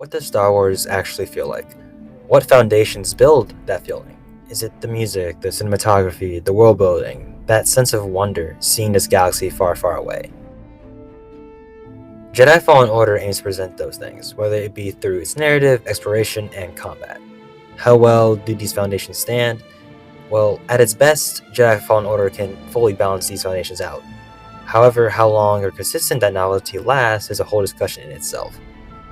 What does Star Wars actually feel like? What foundations build that feeling? Is it the music, the cinematography, the world building, that sense of wonder seeing this galaxy far, far away? Jedi Fallen Order aims to present those things, whether it be through its narrative, exploration, and combat. How well do these foundations stand? Well, at its best, Jedi Fallen Order can fully balance these foundations out. However, how long or consistent that novelty lasts is a whole discussion in itself.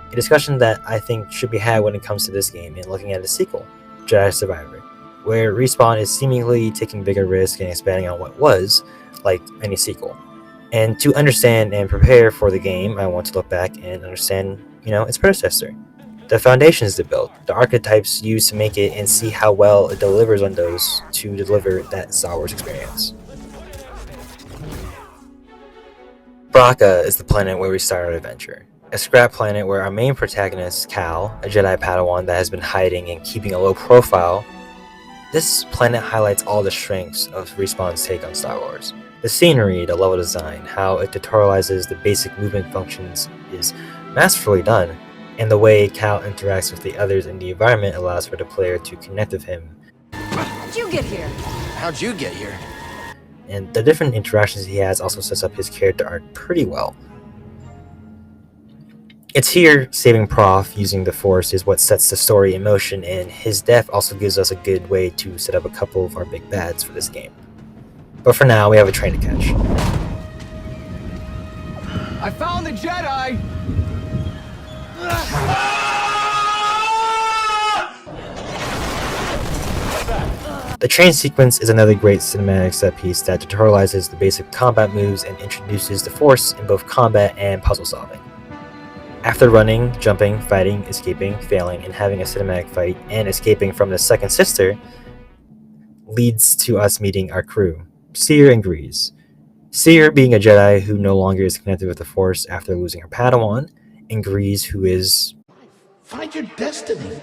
A discussion that I think should be had when it comes to this game and looking at the sequel, Jedi Survivor, where Respawn is seemingly taking bigger risks and expanding on what was, like any sequel. And to understand and prepare for the game, I want to look back and understand, its predecessor. The foundations it built, the archetypes used to make it, and see how well it delivers on those to deliver that Star Wars experience. Bracca is the planet where we start our adventure. A scrap planet where our main protagonist, Cal, a Jedi Padawan that has been hiding and keeping a low profile. This planet highlights all the strengths of Respawn's take on Star Wars. The scenery, the level design, how it tutorializes the basic movement functions is masterfully done, and the way Cal interacts with the others in the environment allows for the player to connect with him. How'd you get here? How'd you get here? And the different interactions he has also sets up his character arc pretty well. It's here saving Prof using the Force is what sets the story in motion, and his death also gives us a good way to set up a couple of our big bads for this game. But for now, we have a train to catch. I found the Jedi! The train sequence is another great cinematic set piece that tutorializes the basic combat moves and introduces the Force in both combat and puzzle solving. After running, jumping, fighting, escaping, failing, and having a cinematic fight, and escaping from the second sister, leads to us meeting our crew, Seer and Grease. Seer being a Jedi who no longer is connected with the Force after losing her Padawan, and Grease who is... Find your destiny.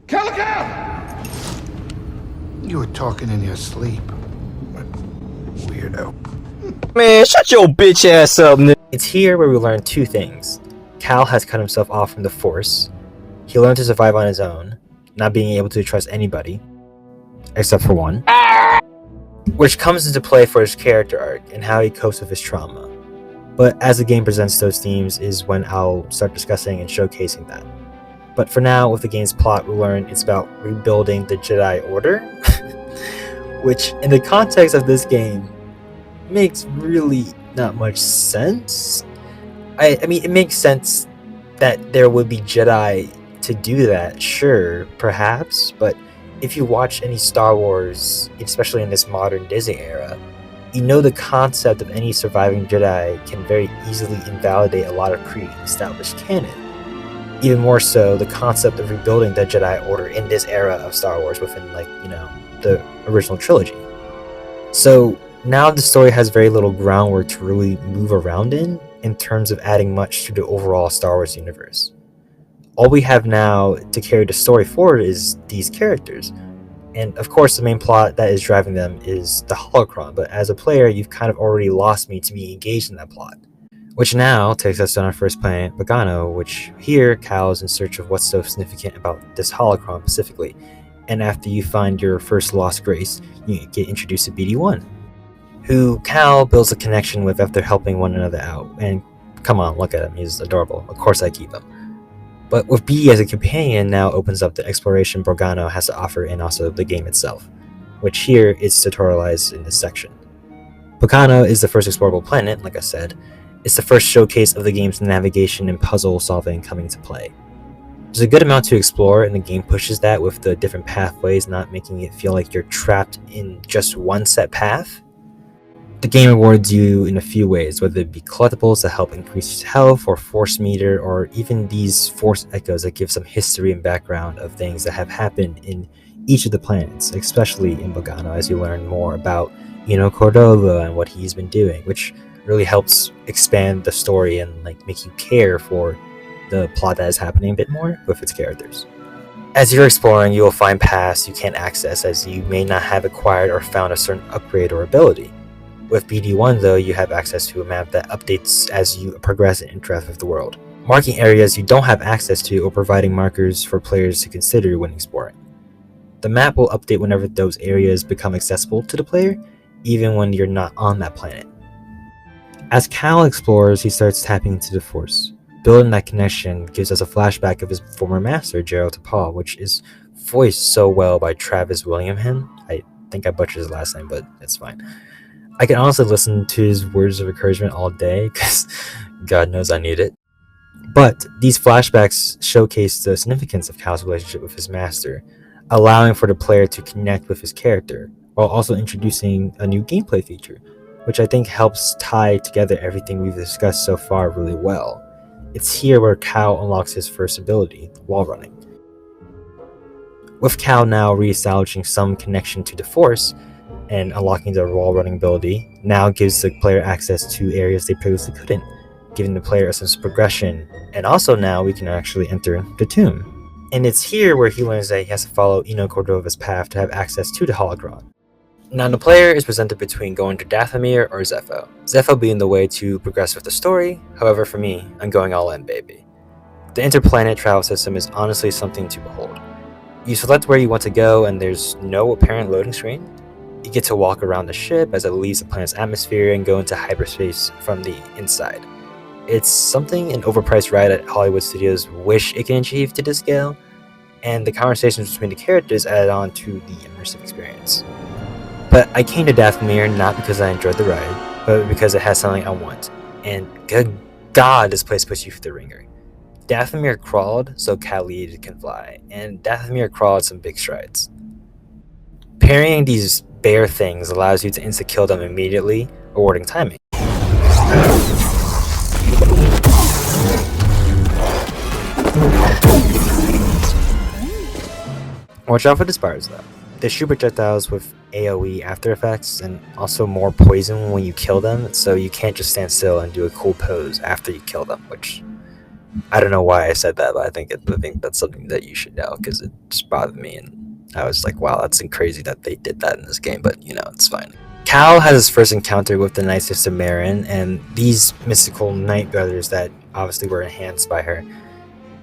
Calico! You were talking in your sleep. Weirdo. Man, shut your bitch ass up, nigga. It's here where we learn two things. Cal has cut himself off from the Force. He learned to survive on his own, not being able to trust anybody, except for one. Which comes into play for his character arc and how he copes with his trauma. But as the game presents those themes is when I'll start discussing and showcasing that. But for now, with the game's plot, we learn it's about rebuilding the Jedi Order, which in the context of this game makes really not much sense. I mean, it makes sense that there would be Jedi to do that, sure, perhaps, but if you watch any Star Wars, especially in this modern Disney era, you know the concept of any surviving Jedi can very easily invalidate a lot of pre-established canon. Even more so, the concept of rebuilding the Jedi Order in this era of Star Wars within, the original trilogy. So now the story has very little groundwork to really move around in terms of adding much to the overall Star Wars universe. All we have now to carry the story forward is these characters. And of course, the main plot that is driving them is the holocron, but as a player, you've kind of already lost me to be engaged in that plot. Which now takes us on our first planet, Bogano, which here Cal is in search of what's so significant about this holocron specifically. And after you find your first lost grace, you get introduced to BD-1, who Cal builds a connection with after helping one another out. And come on, look at him, he's adorable. Of course I keep him. But with BD as a companion now opens up the exploration Bogano has to offer and also the game itself, which here is tutorialized in this section. Bogano is the first explorable planet, like I said. It's the first showcase of the game's navigation and puzzle solving coming into play. There's a good amount to explore, and the game pushes that with the different pathways, not making it feel like you're trapped in just one set path. The game rewards you in a few ways, whether it be collectibles that help increase health or force meter, or even these force echoes that give some history and background of things that have happened in each of the planets, especially in Bogano, as you learn more about, Cordova and what he's been doing, which really helps expand the story and make you care for the plot that is happening a bit more with its characters. As you're exploring, you will find paths you can't access as you may not have acquired or found a certain upgrade or ability. With BD-1 though, you have access to a map that updates as you progress and interact with the world, marking areas you don't have access to or providing markers for players to consider when exploring. The map will update whenever those areas become accessible to the player, even when you're not on that planet. As Cal explores, he starts tapping into the Force. Building that connection gives us a flashback of his former master, Gerald T'Pol, which is voiced so well by Travis Willingham. I think I butchered his last name, but it's fine. I can honestly listen to his words of encouragement all day, because God knows I need it. But these flashbacks showcase the significance of Cal's relationship with his master, allowing for the player to connect with his character, while also introducing a new gameplay feature, which I think helps tie together everything we've discussed so far really well. It's here where Cal unlocks his first ability, wall running. With Cal now re-establishing some connection to the Force, and unlocking the wall running ability now gives the player access to areas they previously couldn't, giving the player a sense of progression, and also now we can actually enter the tomb. And it's here where he learns that he has to follow Eno Cordova's path to have access to the holocron. Now the player is presented between going to Dathomir or Zeffo. Zeffo being the way to progress with the story, however for me, I'm going all in, baby. The interplanet travel system is honestly something to behold. You select where you want to go and there's no apparent loading screen. You get to walk around the ship as it leaves the planet's atmosphere and go into hyperspace from the inside. It's something an overpriced ride at Hollywood studios wish it can achieve to this scale, and the conversations between the characters added on to the immersive experience. But I came to Dathomir not because I enjoyed the ride, but because it has something I want, and good God, this place puts you through the ringer. Dathomir crawled so Khalid can fly, and Dathomir crawled some big strides. Parrying these bear things allows you to insta-kill them immediately, awarding timing. Watch out for the spiders though. They shoot projectiles with AoE after effects and also more poison when you kill them, so you can't just stand still and do a cool pose after you kill them, which I don't know why I said that, but I think that's something that you should know because it just bothered me and I was like, wow, that's crazy that they did that in this game, but you know, it's fine. Cal has his first encounter with the Knights of Cimmerian, and these mystical Knight brothers that obviously were enhanced by her.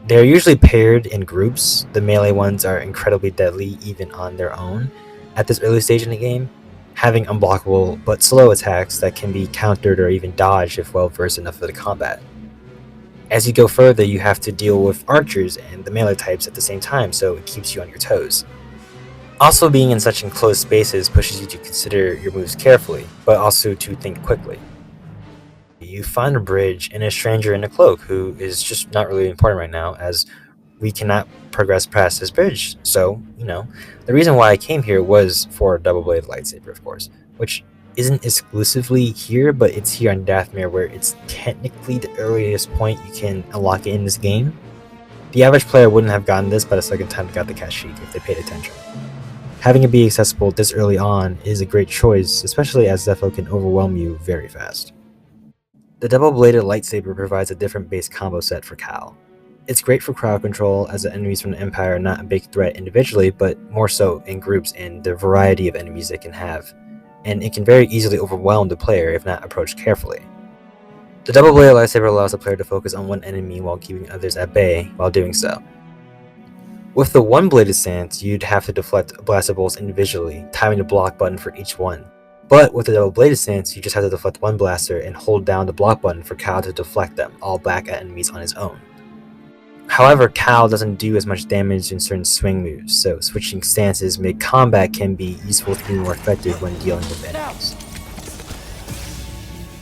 They're usually paired in groups. The melee ones are incredibly deadly even on their own at this early stage in the game, having unblockable but slow attacks that can be countered or even dodged if well versed enough for the combat. As you go further, you have to deal with archers and the melee types at the same time, so it keeps you on your toes. Also, being in such enclosed spaces pushes you to consider your moves carefully, but also to think quickly. You find a bridge and a stranger in a cloak who is just not really important right now as we cannot progress past this bridge. So, you know, the reason why I came here was for a double-bladed lightsaber, of course, which isn't exclusively here, but it's here on Dathomir where it's technically the earliest point you can unlock it in this game. The average player wouldn't have gotten this by the second time they got the Kassyyyk if they paid attention. Having it be accessible this early on is a great choice, especially as Zeffo can overwhelm you very fast. The double-bladed lightsaber provides a different base combo set for Cal. It's great for crowd control, as the enemies from the Empire are not a big threat individually, but more so in groups and the variety of enemies they can have, and it can very easily overwhelm the player if not approached carefully. The double-bladed lightsaber allows the player to focus on one enemy while keeping others at bay while doing so. With the one-bladed stance, you'd have to deflect blaster bolts individually, timing the block button for each one. But with the double-bladed stance, you just have to deflect one blaster and hold down the block button for Cal to deflect them, all back at enemies on his own. However, Cal doesn't do as much damage in certain swing moves, so switching stances mid-combat can be useful to be more effective when dealing with enemies.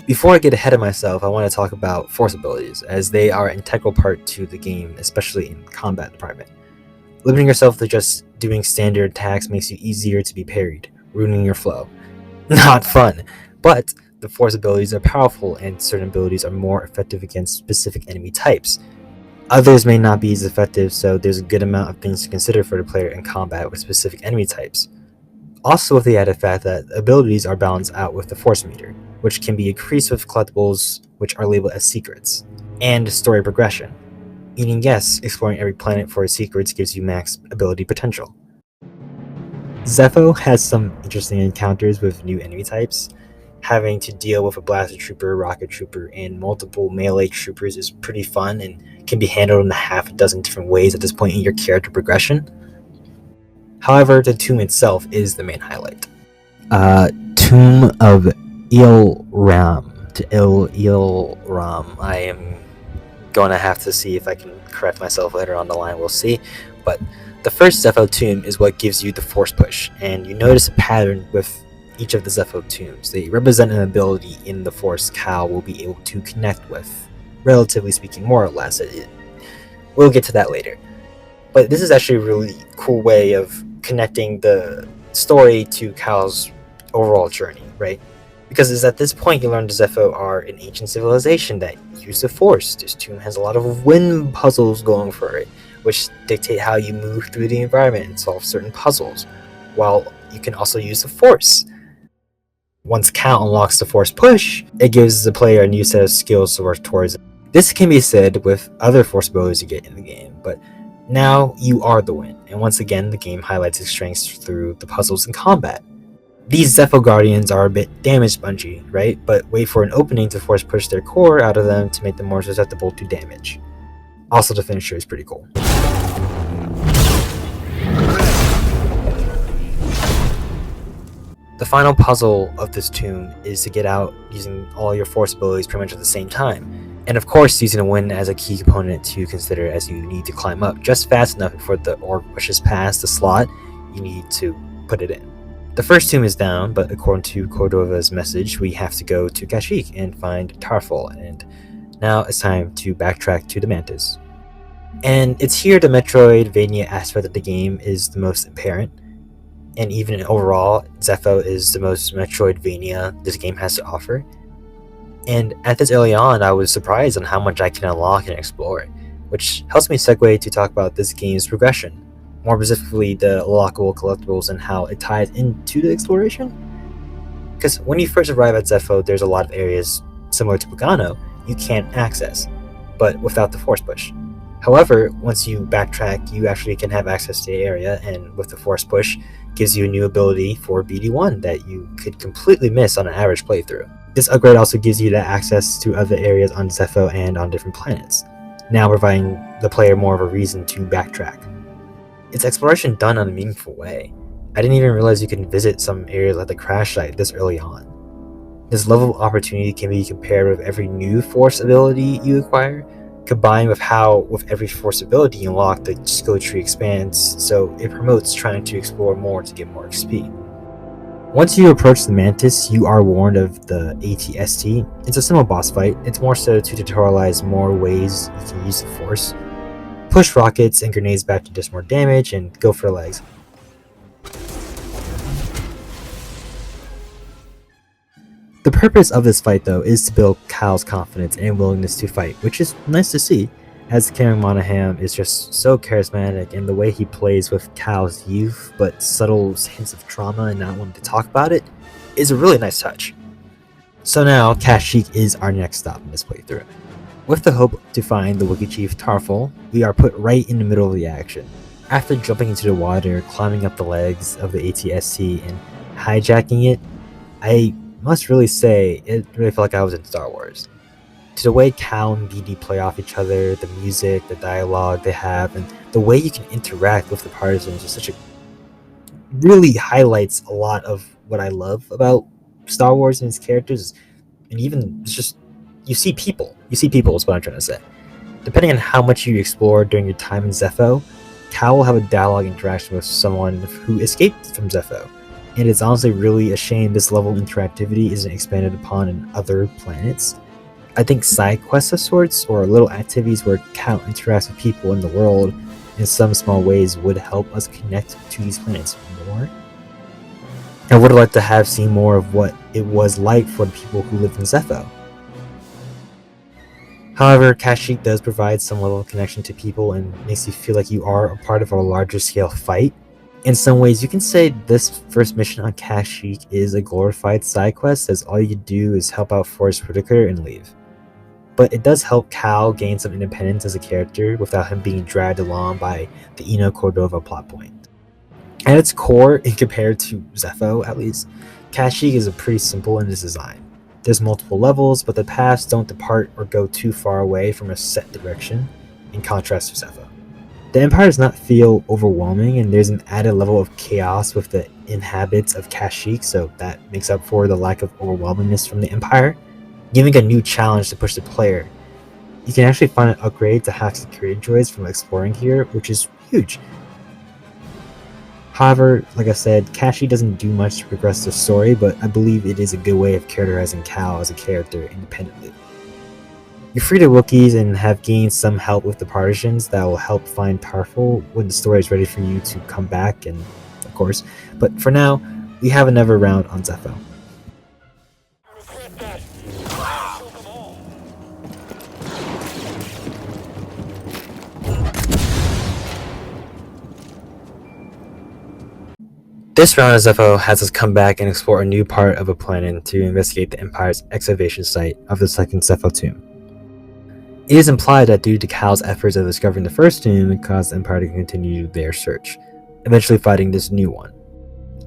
Before I get ahead of myself, I want to talk about force abilities, as they are an integral part to the game, especially in the combat department. Limiting yourself to just doing standard attacks makes you easier to be parried, ruining your flow. Not fun, but the force abilities are powerful and certain abilities are more effective against specific enemy types. Others may not be as effective, so there's a good amount of things to consider for the player in combat with specific enemy types. Also with the added fact that abilities are balanced out with the force meter, which can be increased with collectibles which are labeled as secrets, and story progression. Meaning yes, exploring every planet for its secrets gives you max ability potential. Zeffo has some interesting encounters with new enemy types. Having to deal with a blaster trooper, rocket trooper, and multiple melee troopers is pretty fun, and can be handled in a half a dozen different ways at this point in your character progression. However, the tomb itself is the main highlight. Tomb of Ilum. I am going to have to see if I can correct myself later on the line, we'll see. But the first Zeffo tomb is what gives you the force push, and you notice a pattern with each of the Zeffo tombs. They represent an ability in the force Cal will be able to connect with, relatively speaking, more or less. We'll get to that later. But this is actually a really cool way of connecting the story to Cal's overall journey, right? Because it's at this point you learn the Zeffo are an ancient civilization that use the force. This tomb has a lot of wind puzzles going for it, which dictate how you move through the environment and solve certain puzzles, while you can also use the force. Once Cal unlocks the force push, it gives the player a new set of skills to work towards. This can be said with other force abilities you get in the game, but now you are the win, and once again the game highlights its strengths through the puzzles and combat. These Zeffo Guardians are a bit damage spongy, right? But wait for an opening to force push their core out of them to make them more susceptible to damage. Also, the finisher is pretty cool. The final puzzle of this tomb is to get out using all your force abilities pretty much at the same time. And of course, using a wind as a key component to consider, as you need to climb up just fast enough before the orb pushes past the slot you need to put it in. The first tomb is down, but according to Cordova's message, we have to go to Kassyyyk and find Tarful, and now it's time to backtrack to the Mantis. And it's here the Metroidvania aspect of the game is the most apparent, and even overall, Zeffo is the most Metroidvania this game has to offer. And at this early on, I was surprised on how much I can unlock and explore, which helps me segue to talk about this game's progression, more specifically the unlockable collectibles and how it ties into the exploration. Because when you first arrive at Zeffo, there's a lot of areas similar to Bogano you can't access, but without the force push. However, once you backtrack, you actually can have access to the area, and with the force push, gives you a new ability for BD1 that you could completely miss on an average playthrough. This upgrade also gives you that access to other areas on Zeffo and on different planets, now providing the player more of a reason to backtrack. It's exploration done in a meaningful way. I didn't even realize you can visit some areas like the crash site this early on. This level of opportunity can be compared with every new force ability you acquire, combined with how with every force ability you unlock, the skill tree expands, so it promotes trying to explore more to get more XP. Once you approach the Mantis, you are warned of the ATST. It's a simple boss fight. It's more so to tutorialize more ways you can use the force, push rockets and grenades back to just more damage, and go for legs. The purpose of this fight, though, is to build Cal's confidence and willingness to fight, which is nice to see, as Cameron Monaghan is just so charismatic, and the way he plays with Cal's youth but subtle hints of trauma and not wanting to talk about it is a really nice touch. So now, Kassyyyk is our next stop in this playthrough. With the hope to find the Wiki Chief Tarful, we are put right in the middle of the action. After jumping into the water, climbing up the legs of the ATST, and hijacking it, I must really say, it really felt like I was in Star Wars. To the way Cal and BD play off each other, the music, the dialogue they have, and the way you can interact with the partisans is really highlights a lot of what I love about Star Wars and its characters. And even, it's just, you see people is what I'm trying to say. Depending on how much you explore during your time in Zeffo, Cal will have a dialogue interaction with someone who escaped from Zeffo. And it's honestly really a shame this level of interactivity isn't expanded upon in other planets. I think side quests of sorts, or little activities where Cal interacts with people in the world in some small ways, would help us connect to these planets more. I would have liked to have seen more of what it was like for the people who lived in Zeffo. However, Kassyyyk does provide some level of connection to people and makes you feel like you are a part of a larger scale fight. In some ways, you can say this first mission on Kassyyyk is a glorified side quest, as all you do is help out Forrest Whitaker and leave. But it does help Cal gain some independence as a character without him being dragged along by the Eno Cordova plot point. At its core, and compared to Zeffo at least, Kassyyyk is pretty simple in its design. There's multiple levels, but the paths don't depart or go too far away from a set direction, in contrast to Zeffo. The Empire does not feel overwhelming, and there's an added level of chaos with the inhabitants of Kassyyyk, so that makes up for the lack of overwhelmingness from the Empire, giving a new challenge to push the player. You can actually find an upgrade to Haxion security droids from exploring here, which is huge. However, like I said, Kassyyyk doesn't do much to progress the story, but I believe it is a good way of characterizing Cal as a character independently. You're free to Wookiees and have gained some help with the partisans that will help find powerful when the story is ready for you to come back, and of course, but for now, we have another round on Zeffo. This round of Zeffo has us come back and explore a new part of a planet to investigate the Empire's excavation site of the second Zeffo tomb. It is implied that due to Cal's efforts of discovering the first tomb, it caused the Empire to continue their search, eventually fighting this new one.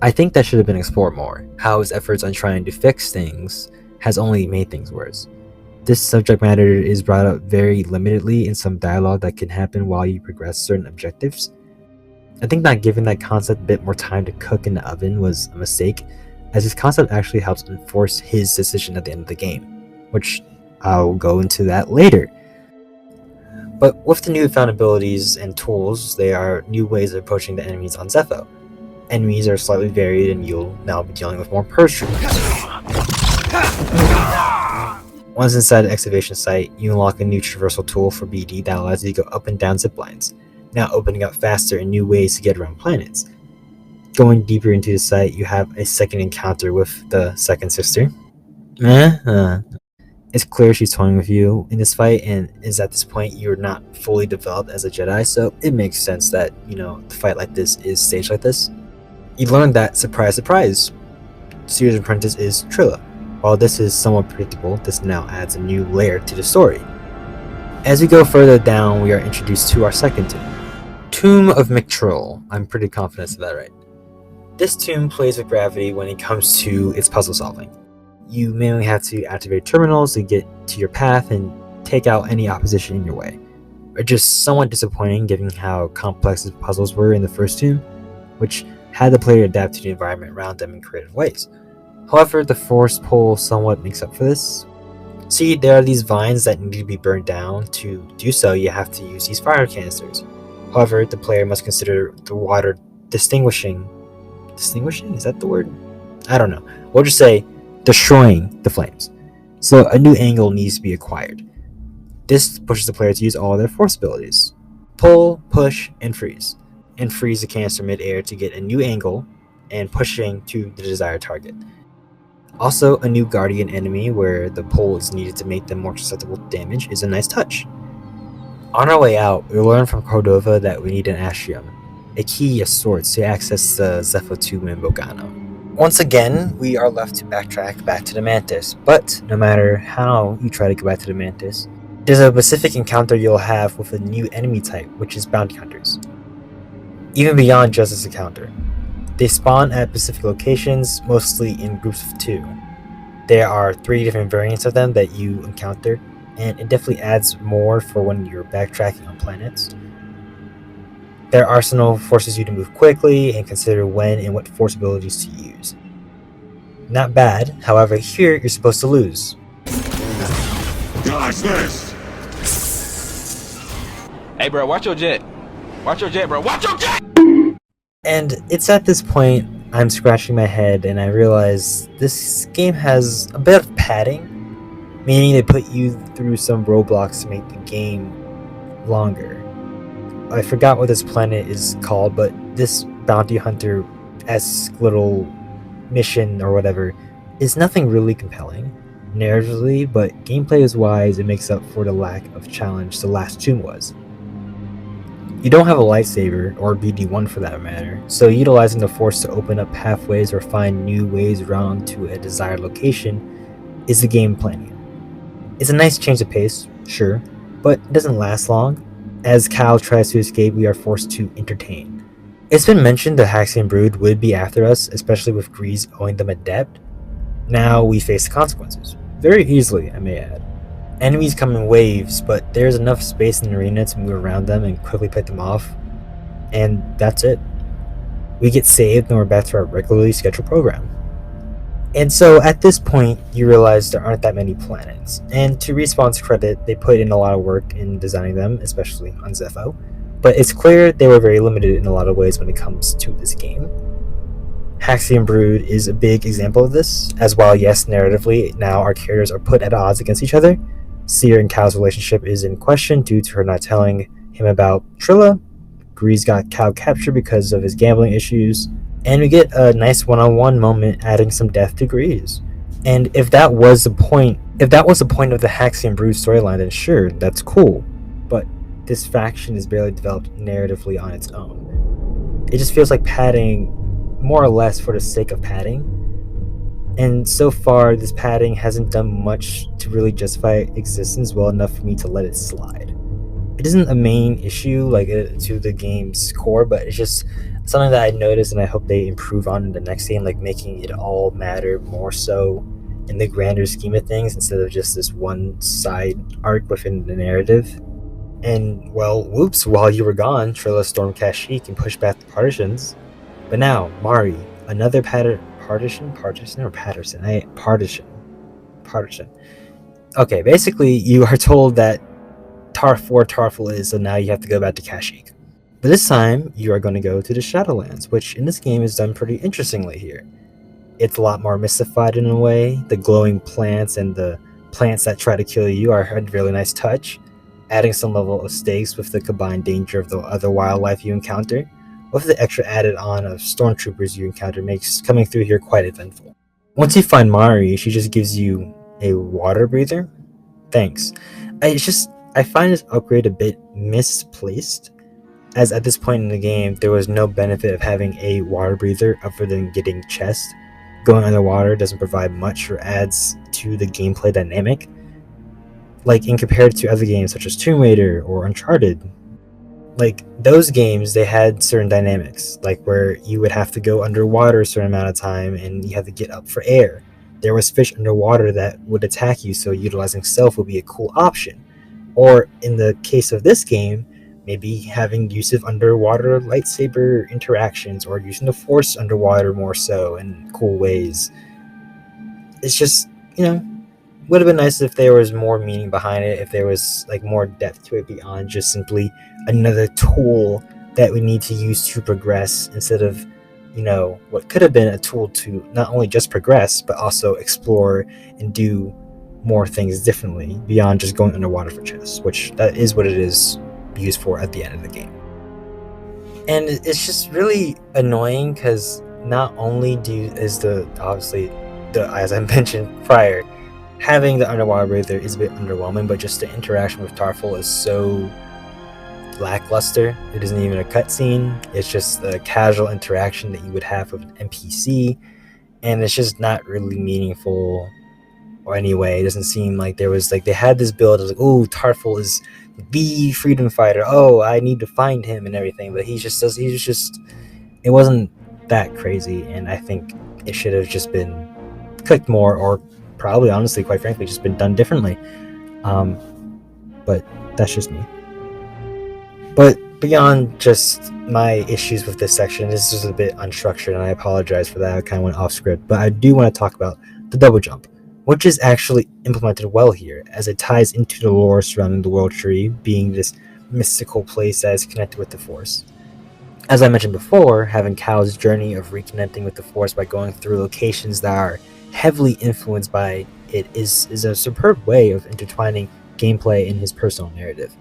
I think that should have been explored more. How his efforts on trying to fix things has only made things worse. This subject matter is brought up very limitedly in some dialogue that can happen while you progress certain objectives. I think not giving that concept a bit more time to cook in the oven was a mistake, as this concept actually helps enforce his decision at the end of the game, which I'll go into that later. But with the newfound abilities and tools, there are new ways of approaching the enemies on Zeffo. Enemies are slightly varied, and you'll now be dealing with more purge troopers. Once inside the excavation site, you unlock a new traversal tool for BD that allows you to go up and down zip lines, now opening up faster and new ways to get around planets. Going deeper into the site, you have a second encounter with the second sister. It's clear she's toying with you in this fight, and is at this point you're not fully developed as a Jedi, so it makes sense that, the fight like this is staged like this. You learn that, surprise surprise, Seer's apprentice is Trilla. While this is somewhat predictable, this now adds a new layer to the story. As we go further down, we are introduced to our second tomb. Tomb of McTrill. I'm pretty confident of that right. This tomb plays with gravity when it comes to its puzzle solving. You mainly have to activate terminals to get to your path and take out any opposition in your way, which is somewhat disappointing given how complex the puzzles were in the first tomb, which had the player adapt to the environment around them in creative ways. However, the force pull somewhat makes up for this. See, there are these vines that need to be burned down. To do so, you have to use these fire canisters. However, the player must consider the water distinguishing? Is that the word? I don't know. We'll just say destroying the flames. So a new angle needs to be acquired. This pushes the player to use all their force abilities. Pull, push, and freeze. And freeze the canister mid-air to get a new angle and pushing to the desired target. Also, a new guardian enemy where the pull is needed to make them more susceptible to damage is a nice touch. On our way out, we learn from Cordova that we need an Haxion, a key of sorts to access the Zeffo tomb in Bogano. Once again, we are left to backtrack back to the Mantis, but no matter how you try to go back to the Mantis, there's a specific encounter you'll have with a new enemy type, which is bounty hunters. Even beyond just this encounter, they spawn at specific locations, mostly in groups of 2. There are 3 different variants of them that you encounter, and it definitely adds more for when you're backtracking on planets. Their arsenal forces you to move quickly and consider when and what force abilities to use. Not bad, however here you're supposed to lose. Dodge this! Hey bro, watch your jet. Watch your jet, bro. Watch your jet! And it's at this point I'm scratching my head and I realize this game has a bit of padding, meaning they put you through some roadblocks to make the game longer. I forgot what this planet is called, but this bounty hunter-esque little mission or whatever is nothing really compelling narratively, but gameplay-wise it makes up for the lack of challenge the last tomb was. You don't have a lightsaber, or BD1 for that matter, so utilizing the force to open up pathways or find new ways around to a desired location is the game planning. It's a nice change of pace, sure, but it doesn't last long. As Cal tries to escape, we are forced to entertain. It's been mentioned the Haxion Brood would be after us, especially with Grease owing them a debt. Now we face the consequences. Very easily, I may add. Enemies come in waves, but there's enough space in the arena to move around them and quickly pick them off. And that's it. We get saved and we're back to our regularly scheduled program. And so at this point, you realize there aren't that many planets. And to Respawn's credit, they put in a lot of work in designing them, especially on Zeffo. But it's clear they were very limited in a lot of ways when it comes to this game. Haxion Brood is a big example of this, as while yes, narratively, now our characters are put at odds against each other. Seer and Cal's relationship is in question due to her not telling him about Trilla. Grease got Cal captured because of his gambling issues. And we get a nice one-on-one moment adding some depth to Grease. And if that was the point of the Haxion Brood storyline, then sure, that's cool. But this faction is barely developed narratively on its own. It just feels like padding more or less for the sake of padding. And so far, this padding hasn't done much to really justify existence well enough for me to let it slide. It isn't a main issue to the game's core, but it's just something that I noticed and I hope they improve on in the next game, like making it all matter more so in the grander scheme of things instead of just this one side arc within the narrative. And well, whoops, while you were gone, Trilla stormed Kassyyyk and pushed back the partitions. But now, Mari, another partition. Okay, basically you are told that Tarful is, so now you have to go back to Kassyyyk. But this time, you are going to go to the Shadowlands, which in this game is done pretty interestingly here. It's a lot more mystified in a way. The glowing plants and the plants that try to kill you are a really nice touch, adding some level of stakes with the combined danger of the other wildlife you encounter, with the extra added on of stormtroopers you encounter makes coming through here quite eventful. Once you find Mari, she just gives you a water breather. Thanks. I find this upgrade a bit misplaced, as at this point in the game, there was no benefit of having a water breather other than getting chest. Going underwater doesn't provide much or adds to the gameplay dynamic. Like in compared to other games such as Tomb Raider or Uncharted, like those games, they had certain dynamics, like where you would have to go underwater a certain amount of time and you have to get up for air. There was fish underwater that would attack you, so utilizing stealth would be a cool option. Or in the case of this game, maybe having use of underwater lightsaber interactions or using the Force underwater more so in cool ways. It's just, would have been nice if there was more meaning behind it, if there was like more depth to it beyond just simply another tool that we need to use to progress instead of, what could have been a tool to not only just progress, but also explore and do more things differently beyond just going underwater for chests, which that is what it is used for at the end of the game. And it's just really annoying because not only as I mentioned prior, having the underwater breather is a bit underwhelming, but just the interaction with Tarful is so lackluster. It isn't even a cutscene. It's just a casual interaction that you would have with an NPC, and it's just not really meaningful. Or anyway, it doesn't seem like there was they had this build of oh, Tarful is the freedom fighter. Oh, I need to find him and everything, but it wasn't that crazy, and I think it should have just been clicked more, or probably honestly, quite frankly, just been done differently. But that's just me. But beyond just my issues with this section, this is a bit unstructured, and I apologize for that. I kind of went off script, but I do want to talk about the double jump, which is actually implemented well here, as it ties into the lore surrounding the World Tree being this mystical place that is connected with the Force. As I mentioned before, having Cal's journey of reconnecting with the Force by going through locations that are heavily influenced by it is a superb way of intertwining gameplay in his personal narrative.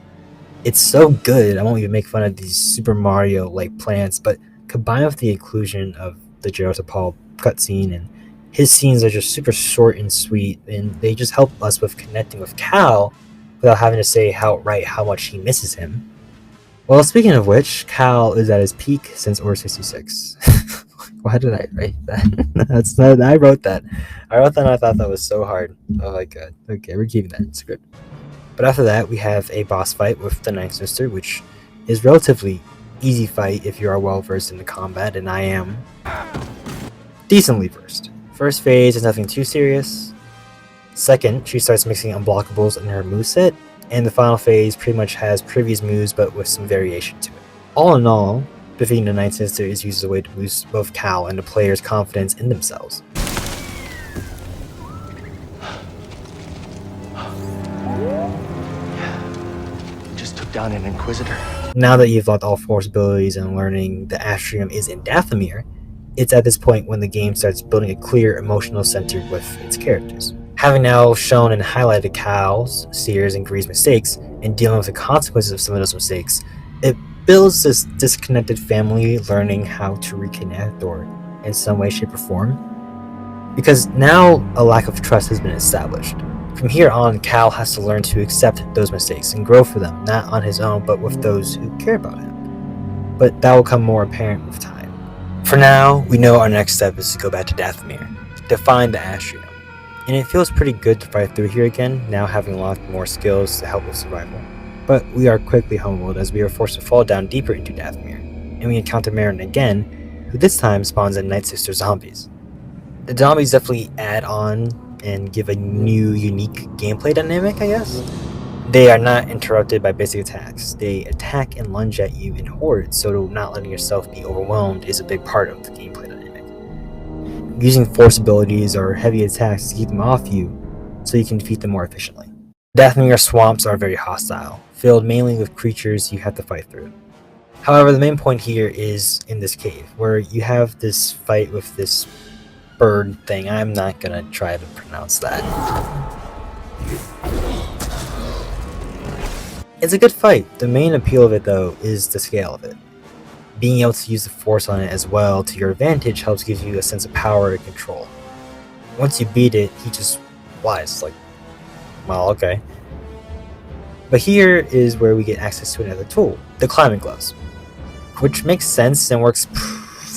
It's so good, I won't even make fun of these Super Mario-like plans, but combined with the inclusion of the Jerospal cutscene, and his scenes are just super short and sweet, and they just help us with connecting with Cal without having to say outright how much he misses him. Well, speaking of which, Cal is at his peak since Order 66. Why did I write that? I wrote that and I thought that was so hard. Oh my god. Okay, we're keeping that in script. But after that, we have a boss fight with the Ninth Sister, which is relatively easy fight if you are well versed in the combat, and I am decently versed. First phase is nothing too serious. Second, she starts mixing unblockables in her moveset, and the final phase pretty much has previous moves but with some variation to it. All in all, defeating the Night Sister is used as a way to boost both Cal and the player's confidence in themselves. Just took down an Inquisitor. Now that you've locked all Force abilities and learning the Astrium is in Dathomir, it's at this point when the game starts building a clear emotional center with its characters. Having now shown and highlighted Cal's, Seer's, and Gree's mistakes, and dealing with the consequences of some of those mistakes, it builds this disconnected family learning how to reconnect or in some way, shape, or form. Because now a lack of trust has been established. From here on, Cal has to learn to accept those mistakes and grow for them, not on his own, but with those who care about him. But that will come more apparent with time. For now, we know our next step is to go back to Dathomir, to find the Astrium. And it feels pretty good to fight through here again, now having unlocked more skills to help with survival. But we are quickly humbled as we are forced to fall down deeper into Dathomir, and we encounter Marin again, who this time spawns in Night Sister zombies. The zombies definitely add on and give a new, unique gameplay dynamic, I guess. They are not interrupted by basic attacks. They attack and lunge at you in hordes, so not letting yourself be overwhelmed is a big part of the gameplay dynamic. Using force abilities or heavy attacks to keep them off you, so you can defeat them more efficiently. Dathomir swamps are very hostile, filled mainly with creatures you have to fight through. However, the main point here is in this cave, where you have this fight with this bird thing. I'm not gonna try to pronounce that. It's a good fight. The main appeal of it, though, is the scale of it. Being able to use the force on it as well to your advantage helps give you a sense of power and control. Once you beat it, he just flies. Like, well, okay. But here is where we get access to another tool, the climbing gloves, which makes sense and works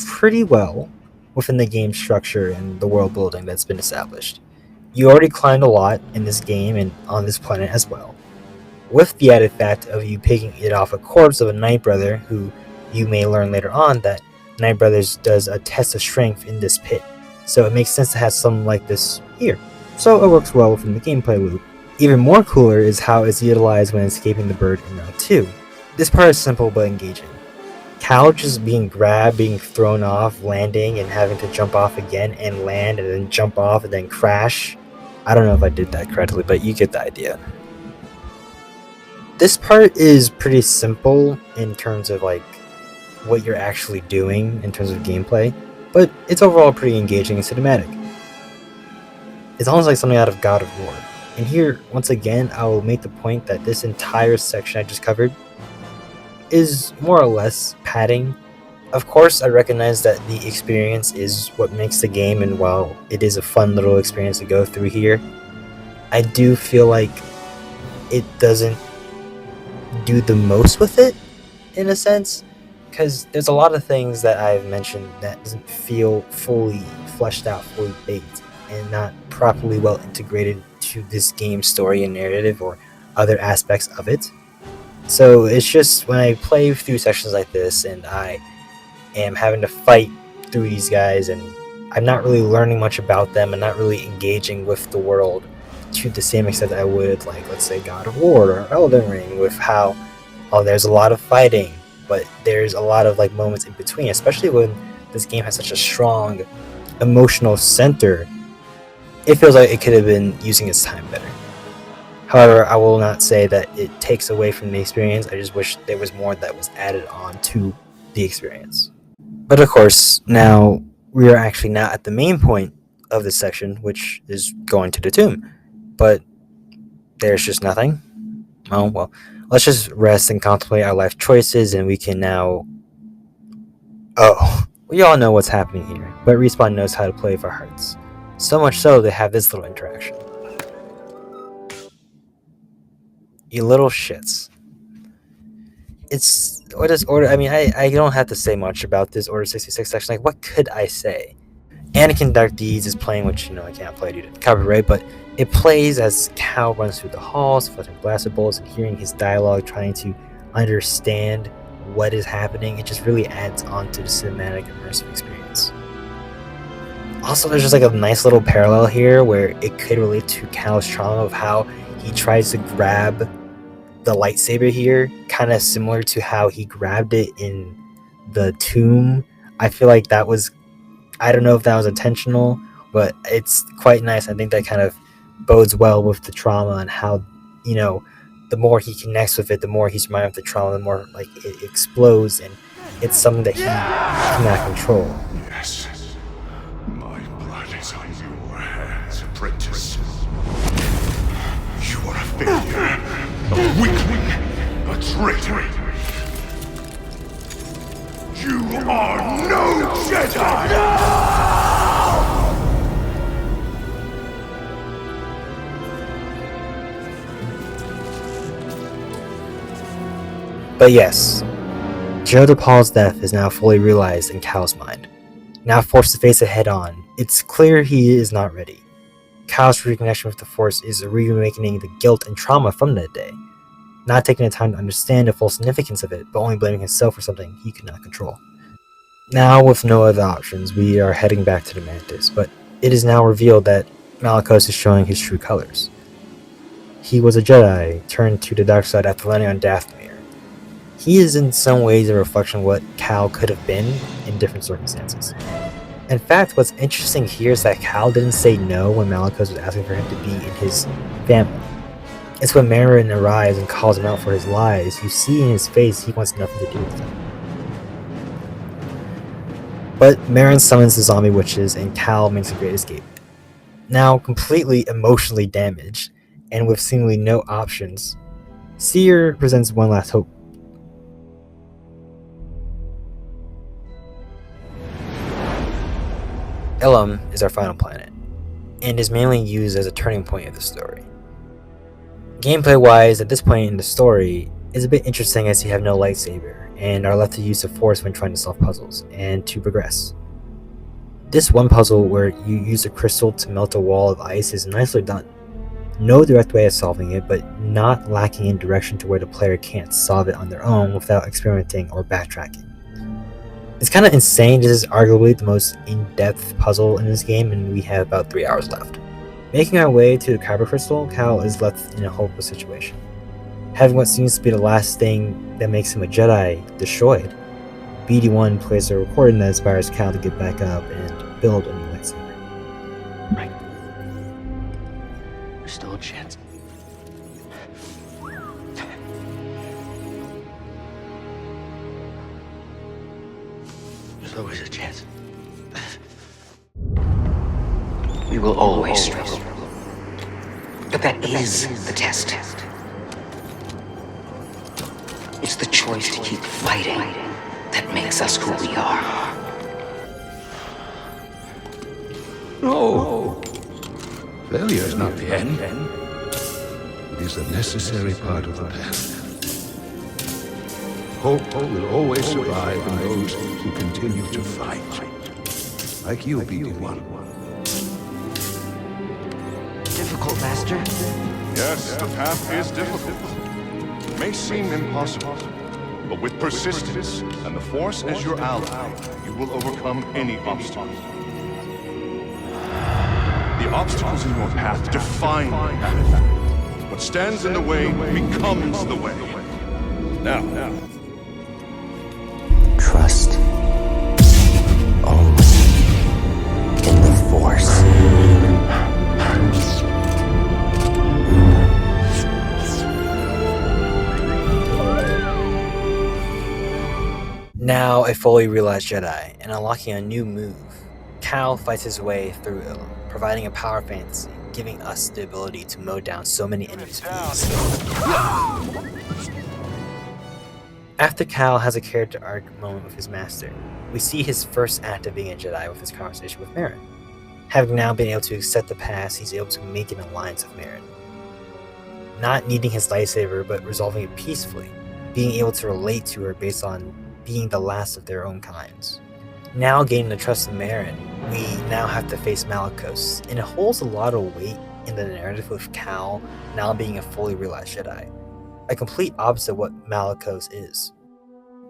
pretty well within the game structure and the world building that's been established. You already climbed a lot in this game and on this planet as well, with the added fact of you picking it off a corpse of a Night Brother, who you may learn later on that Night Brothers does a test of strength in this pit, so it makes sense to have something like this here. So it works well within the gameplay loop. Even more cooler is how it's utilized when escaping the bird in round 2. This part is simple but engaging. Cal just being grabbed, being thrown off, landing, and having to jump off again and land and then jump off and then crash. I don't know if I did that correctly, but you get the idea. This part is pretty simple in terms of like what you're actually doing in terms of gameplay, but it's overall pretty engaging and cinematic. It's almost like something out of God of War. And here, once again, I will make the point that this entire section I just covered is more or less padding. Of course, I recognize that the experience is what makes the game, and while it is a fun little experience to go through here, I do feel like it doesn't do the most with it, in a sense, because there's a lot of things that I've mentioned that doesn't feel fully fleshed out, fully baked, and not properly well integrated to this game's story and narrative or other aspects of it. So it's just when I play through sections like this and I am having to fight through these guys and I'm not really learning much about them and not really engaging with the world to the same extent I would, like, let's say God of War or Elden Ring, with how there's a lot of fighting, but there's a lot of like moments in between, especially when this game has such a strong emotional center. It feels like it could have been using its time better. However, I will not say that it takes away from the experience. I just wish there was more that was added on to the experience. But of course, now we are actually not at the main point of this section, which is going to the tomb. But there's just nothing. Oh, well, let's just rest and contemplate our life choices, and we can now... Oh, we all know what's happening here, but Respawn knows how to play with our hearts. So much so, they have this little interaction. You little shits. It's... What is Order... I mean, I don't have to say much about this Order 66 section. Like, what could I say? Anakin Dark Deeds is playing, which, I can't play due to copyright, but it plays as Cal runs through the halls, fluttering blaster bolts, and hearing his dialogue, trying to understand what is happening. It just really adds on to the cinematic immersive experience. Also, there's just like a nice little parallel here where it could relate to Cal's trauma of how he tries to grab the lightsaber here, kind of similar to how he grabbed it in the tomb. I feel like that was, I don't know if that was intentional, but it's quite nice. I think that kind of bodes well with the trauma and how, you know, the more he connects with it, the more he's reminded of the trauma, the more like it explodes, and it's something that he cannot control. Yes. My blood is on your hands, apprentice. You are a failure, a weakling, a traitor. You are no Jedi! But yes, General Paul's death is now fully realized in Cal's mind. Now forced to face it head on, it's clear he is not ready. Cal's reconnection with the Force is reawakening the guilt and trauma from that day, not taking the time to understand the full significance of it, but only blaming himself for something he could not control. Now, with no other options, we are heading back to the Mantis, but it is now revealed that Malicos is showing his true colors. He was a Jedi, turned to the dark side after landing on Dathomir. He is in some ways a reflection of what Cal could have been in different circumstances. In fact, what's interesting here is that Cal didn't say no when Malicos was asking for him to be in his family. It's when Merrin arrives and calls him out for his lies, you see in his face he wants nothing to do with them. But Merrin summons the zombie witches and Cal makes a great escape. Now completely emotionally damaged, and with seemingly no options, Seer presents one last hope. Ilum is our final planet, and is mainly used as a turning point of the story. Gameplay-wise, at this point in the story, is a bit interesting as you have no lightsaber, and are left to use the Force when trying to solve puzzles, and to progress. This one puzzle where you use a crystal to melt a wall of ice is nicely done. No direct way of solving it, but not lacking in direction to where the player can't solve it on their own without experimenting or backtracking. It's kind of insane. This is arguably the most in-depth puzzle in this game, and we have about 3 hours left. Making our way to the Kyber Crystal, Cal is left in a hopeless situation. Having what seems to be the last thing that makes him a Jedi destroyed, BD1 plays a recording that inspires Cal to get back up and build a new lightsaber. Right. There's still a chance. There's always a chance. We will always struggle. But that is the test. It's the choice to keep fighting that makes us who we are. No! Failure is not the end. It is a necessary part of the path. Hope will always survive in those who continue to fight. Like you, BD1. Difficult, Master. Yes, the path is difficult. It may seem impossible, but with persistence and the Force as your ally, you will overcome any obstacle. The obstacles in your path define the path. What stands in the way becomes the way. Now. Trust only in the Force. Now a fully realized Jedi, and unlocking a new move, Cal fights his way through Ilum, providing a power fantasy, giving us the ability to mow down so many enemies with ease. After Cal has a character arc moment with his master, we see his first act of being a Jedi with his conversation with Merrin. Having now been able to accept the past, he's able to make an alliance with Merrin. Not needing his lightsaber, but resolving it peacefully, being able to relate to her based on being the last of their own kinds. Now gaining the trust of Merrin, we now have to face Malicos, and it holds a lot of weight in the narrative with Cal now being a fully realized Jedi. A complete opposite of what Malicos is,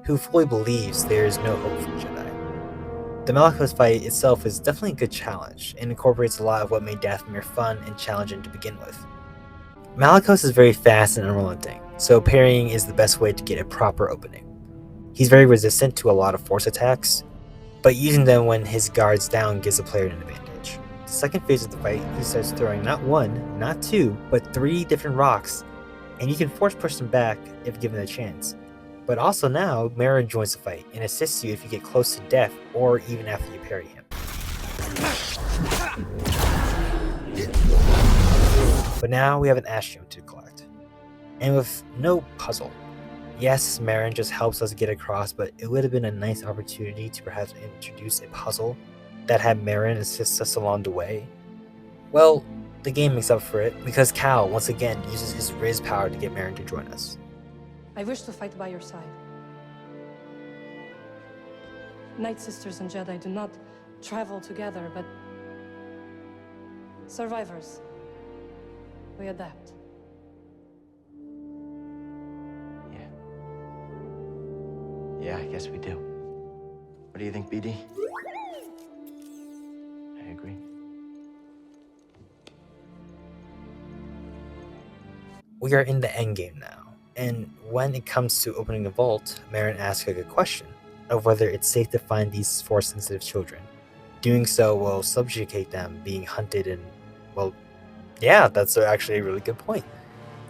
who fully believes there is no hope for Jedi. The Malicos fight itself is definitely a good challenge, and incorporates a lot of what made Dathomir fun and challenging to begin with. Malicos is very fast and unrelenting, so parrying is the best way to get a proper opening. He's very resistant to a lot of force attacks, but using them when his guard's down gives the player an advantage. The second phase of the fight, he starts throwing not one, not two, but 3 different rocks, and you can force push them back if given a chance. But also now, Marin joins the fight and assists you if you get close to death or even after you parry him. But now we have an Haxion to collect, and with no puzzle. Yes, Marin just helps us get across, but it would have been a nice opportunity to perhaps introduce a puzzle that had Marin assist us along the way. Well, the game makes up for it, because Cal once again uses his Riz power to get Marin to join us. I wish to fight by your side. Night Sisters and Jedi do not travel together, but survivors, we adapt. Yeah, I guess we do. What do you think, BD? I agree. We are in the endgame now, and when it comes to opening the vault, Marin asks a good question of whether it's safe to find these Force-sensitive children. Doing so will subjugate them being hunted, and, well, yeah, that's actually a really good point.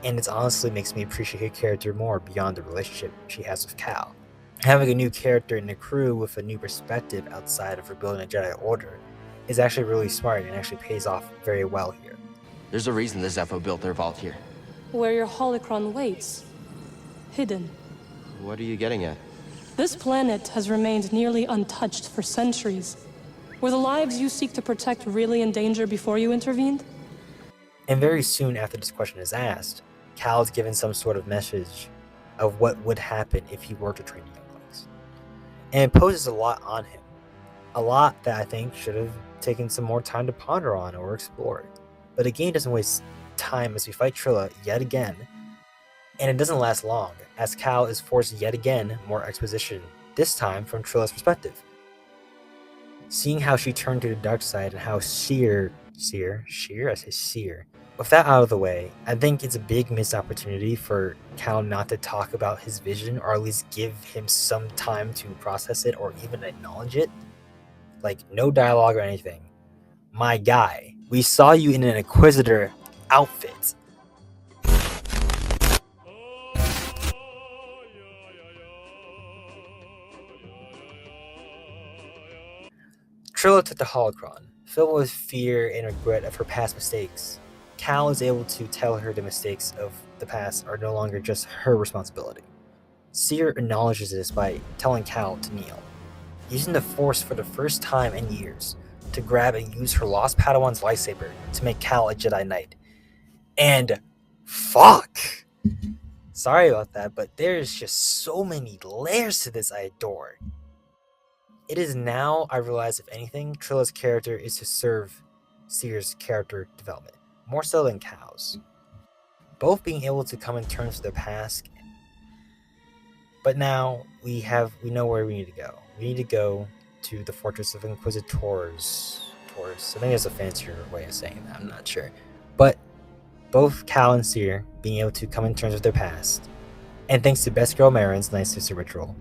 And it honestly makes me appreciate her character more beyond the relationship she has with Cal. Having a new character in the crew with a new perspective outside of rebuilding a Jedi Order is actually really smart and actually pays off very well here. There's a reason the Zeffo built their vault here. Where your holocron waits. Hidden. What are you getting at? This planet has remained nearly untouched for centuries. Were the lives you seek to protect really in danger before you intervened? And very soon after this question is asked, Cal is given some sort of message of what would happen if he were to train the younglings. And it poses a lot on him. A lot that I think should have taken some more time to ponder on or explore. But the game doesn't waste time as we fight Trilla yet again, and it doesn't last long, as Cal is forced yet again more exposition, this time from Trilla's perspective. Seeing how she turned to the dark side and how Seer, with that out of the way, I think it's a big missed opportunity for Cal not to talk about his vision, or at least give him some time to process it or even acknowledge it. Like, no dialogue or anything. My guy, we saw you in an Inquisitor outfit. Trilla took the holocron, filled with fear and regret of her past mistakes. Cal is able to tell her the mistakes of the past are no longer just her responsibility. Seer acknowledges this by telling Cal to kneel, using the Force for the first time in years to grab and use her lost Padawan's lightsaber to make Cal a Jedi Knight. And fuck! Sorry about that, but there's just so many layers to this I adore. It is now I realize, if anything, Trilla's character is to serve Seer's character development, more so than Cal's. Both being able to come in terms with their past, but now we know where we need to go. We need to go to the Fortress of Inquisitors. I think there's a fancier way of saying that, I'm not sure. But both Cal and Seer being able to come in terms with their past, and thanks to Best Girl Marin's Night Sister ritual,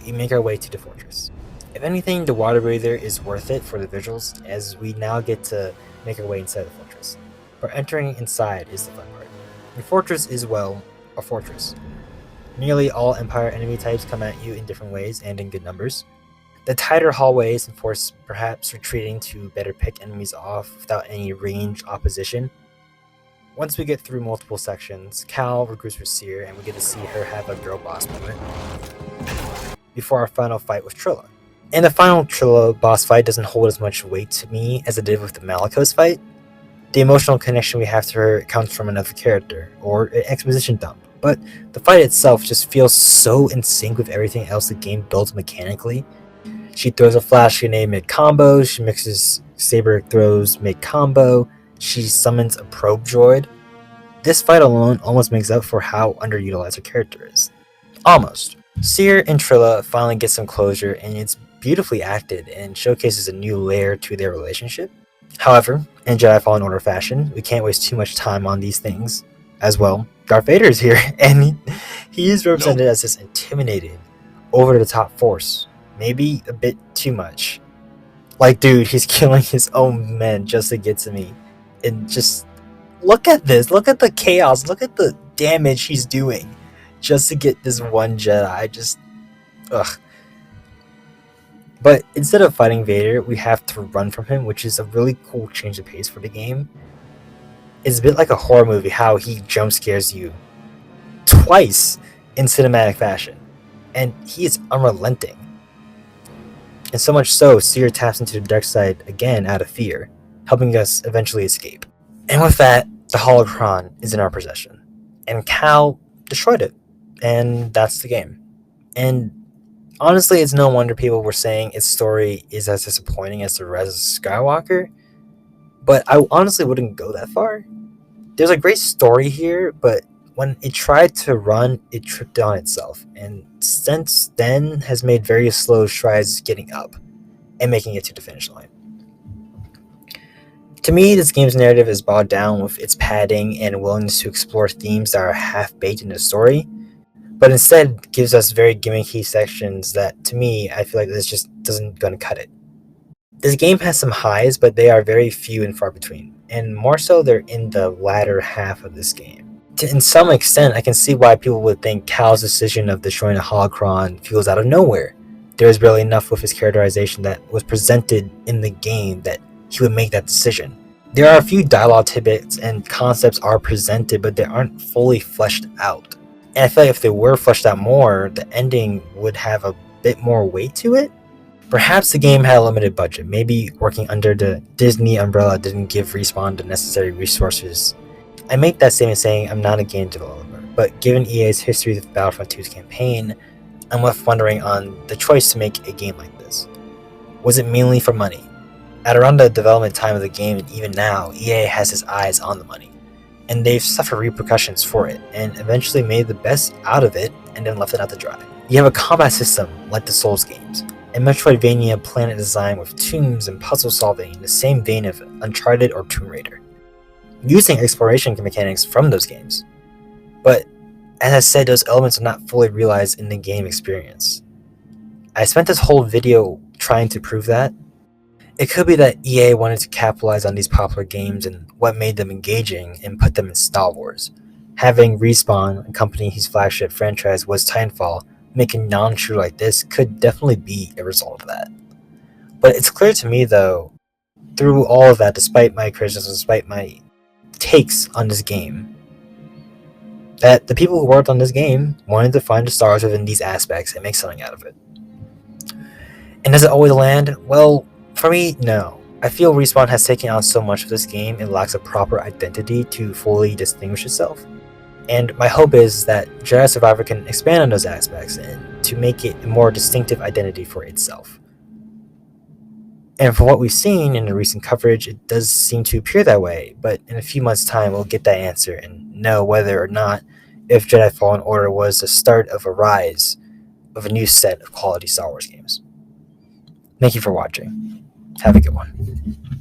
we make our way to the fortress. If anything, the water breather is worth it for the visuals, as we now get to make our way inside the fortress. But entering inside is the fun part. The fortress is, well, a fortress. Nearly all Empire enemy types come at you in different ways and in good numbers. The tighter hallways enforce perhaps retreating to better pick enemies off without any range opposition. Once we get through multiple sections, Cal regroups with Seer and we get to see her have a girl boss moment before our final fight with Trilla. And the final Trilla boss fight doesn't hold as much weight to me as it did with the Malicos fight. The emotional connection we have to her comes from another character, or an exposition dump, but the fight itself just feels so in sync with everything else the game builds mechanically. She throws a flash grenade mid-combo, she mixes saber throws mid-combo, she summons a probe droid. This fight alone almost makes up for how underutilized her character is. Almost. Seer and Trilla finally get some closure, and it's beautifully acted and showcases a new layer to their relationship. However, in Jedi Fallen Order fashion, we can't waste too much time on these things. As well, Darth Vader is here, and he is represented as this intimidating, over-the-top force. Maybe a bit too much. Like, dude, he's killing his own men just to get to me. And just, look at this. Look at the chaos. Look at the damage he's doing just to get this one Jedi. Ugh. But instead of fighting Vader, we have to run from him, which is a really cool change of pace for the game. It's a bit like a horror movie, how he jump scares you twice in cinematic fashion. And he is unrelenting. And so much so, Seer taps into the dark side again out of fear, helping us eventually escape. And with that, the holocron is in our possession. And Cal destroyed it. And that's the game. And honestly, it's no wonder people were saying its story is as disappointing as the Rise of Skywalker. But I honestly wouldn't go that far. There's a great story here, but when it tried to run, it tripped on itself. And since then, has made very slow strides getting up and making it to the finish line. To me, this game's narrative is bogged down with its padding and willingness to explore themes that are half-baked in the story, but instead gives us very gimmicky sections that, to me, I feel like this just doesn't gonna cut it. This game has some highs, but they are very few and far between, and more so they're in the latter half of this game. In some extent, I can see why people would think Cal's decision of destroying a holocron feels out of nowhere. There is barely enough with his characterization that was presented in the game that he would make that decision. There are a few dialogue tidbits and concepts are presented, but they aren't fully fleshed out. And I feel like if they were fleshed out more, the ending would have a bit more weight to it. Perhaps the game had a limited budget. Maybe working under the Disney umbrella didn't give Respawn the necessary resources. I make that statement saying I'm not a game developer, but given EA's history with Battlefront 2's campaign, I'm left wondering on the choice to make a game like this. Was it mainly for money? At around the development time of the game, and even now, EA has its eyes on the money. And they've suffered repercussions for it, and eventually made the best out of it, and then left it out to dry. You have a combat system like the Souls games, and Metroidvania planet design with tombs and puzzle solving in the same vein of Uncharted or Tomb Raider, using exploration mechanics from those games. But, as I said, those elements are not fully realized in the game experience. I spent this whole video trying to prove that. It could be that EA wanted to capitalize on these popular games and what made them engaging and put them in Star Wars. Having Respawn, a company whose flagship franchise was Titanfall, make a non-shooter like this could definitely be a result of that. But it's clear to me though, through all of that, despite my criticism, despite my takes on this game, that the people who worked on this game wanted to find the stars within these aspects and make something out of it. And does it always land? Well, for me, no. I feel Respawn has taken on so much of this game it lacks a proper identity to fully distinguish itself. And my hope is that Jedi Survivor can expand on those aspects and to make it a more distinctive identity for itself. And from what we've seen in the recent coverage, it does seem to appear that way, but in a few months' time we'll get that answer and know whether or not if Jedi Fallen Order was the start of a rise of a new set of quality Star Wars games. Thank you for watching. Have a good one.